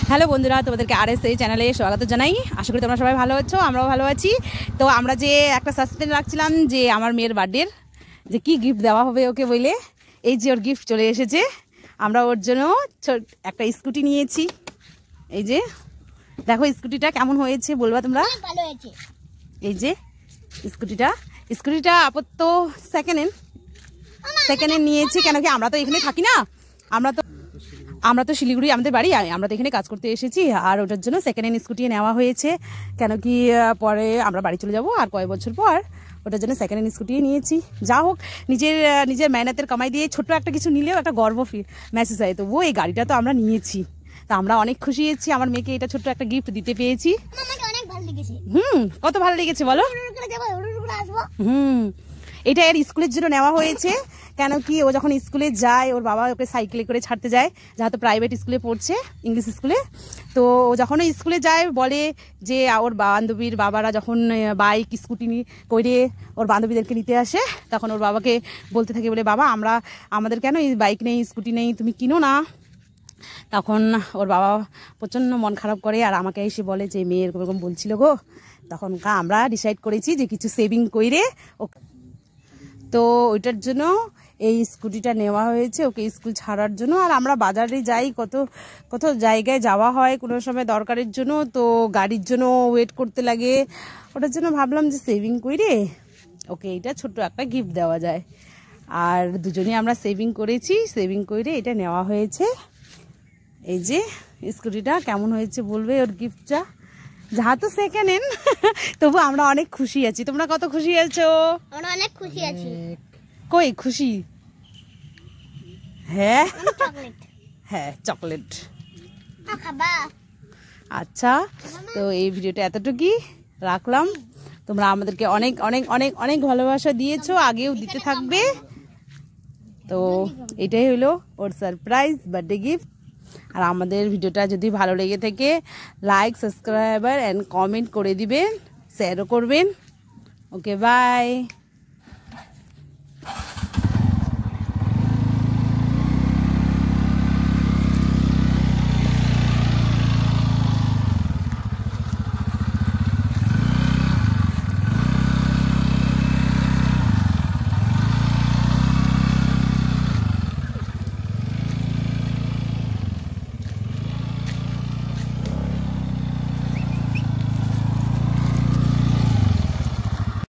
Hello বন্ধুরা, তোমাদেরকে RSA চ্যানেলে স্বাগত জানাই। আশা করি তোমরা সবাই ভালো আছো, আমরাও ভালো আছি। তো আমরা যে একটা সাসপেন্স রাখছিলাম যে আমার মেয়ের বার্থডের যে কি গিফট দেওয়া হবে ওকে বলে, এই যে ওর গিফট চলে এসেছে। আমরা ওর জন্য একটা স্কুটি নিয়েছি। এই যে দেখো স্কুটিটা কেমন হয়েছে বলবা তোমরা। এই যে স্কুটিটা আপাতত সেকেন্ড হ্যান্ড নিয়েছি, কেন কি আমরা তো এখানে থাকি না, আমরা তো শিলিগুড়ি আমাদের বাড়ি, আমরা তো এখানে কাজ করতে এসেছি। আর ওটার জন্য সেকেন্ড হ্যান্ড স্কুটি নেওয়া হয়েছে, কেন কি পরে আমরা বাড়ি চলে যাব আর কয়েক বছর পর, ওটার জন্য সেকেন্ড হ্যান্ড স্কুটি নিয়েছি। যা হোক, নিজের মেহনতের কামাই দিয়ে ছোট্ট একটা কিছু নিলেও একটা গর্ব মেসেজ হয়। তবুও এই গাড়িটা তো আমরা নিয়েছি, তা আমরা অনেক খুশি হয়েছি। আমার মেয়েকে এটা ছোট্ট একটা গিফট দিতে পেয়েছি। কত ভালো লেগেছে বলো। এটা এর স্কুলের জন্য নেওয়া হয়েছে, কেন কি ও যখন স্কুলে যায় ওর বাবা ওকে সাইকেলে করে ছাড়তে যায়, যেহেতু প্রাইভেট স্কুলে পড়ছে, ইংলিশ স্কুলে। তো ও যখন ওই স্কুলে যায় বলে যে ওর বান্ধবীর বাবারা যখন বাইক স্কুটি করে ওর বান্ধবীদেরকে নিতে আসে, তখন ওর বাবাকে বলতে থাকে, বলে বাবা আমাদের কেন এই বাইক নেই স্কুটি নেই, তুমি কিনো না। তখন ওর বাবা প্রচণ্ড মন খারাপ করে আর আমাকে এসে বলে যে মেয়ে এরকম এরকম বলছিল গো। তখন আমরা ডিসাইড করেছি যে কিছু সেভিং করে তো ওইটার জন্য এই স্কুটিটা নেওয়া হয়েছে ওকে স্কুল ছাড়ার জন্য। আর আমরা বাজারে যাই, কত জায়গায় যাওয়া হয় কোনো সময় দরকারের জন্য, তো গাড়ির জন্য ওয়েট করতে লাগে। ওটার জন্য ভাবলাম যে সেভিং করে ওকে এটা ছোট্ট একটা গিফট দেওয়া যায়। আর দুজনেই আমরা সেভিং করেছি, সেভিং করে এটা নেওয়া হয়েছে। এই যে স্কুটিটা কেমন হয়েছে বলবে, ওর গিফটটা যা তো সেকেন্ড হ্যান্ড, তবু আমরা অনেক খুশি আছি। তোমরা কত খুশি আছো? আমরা অনেক খুশি আছি। কই খুশি? হ্যাঁ হ্যাঁ, চকলেট। আচ্ছা, তো এই ভিডিওটা এতটুকুই রাখলাম। তোমরা আমাদেরকে অনেক অনেক অনেক অনেক ভালোবাসা দিয়েছো, আগেও দিতে থাকবে। তো এটাই হলো ওর সারপ্রাইজ বার্থডে গিফট। আর আমাদের ভিডিওটা যদি ভালো লেগে থাকে লাইক, সাবস্ক্রাইবার অ্যান্ড কমেন্ট করে দিবেন, শেয়ারও করবেন। ওকে, বাই।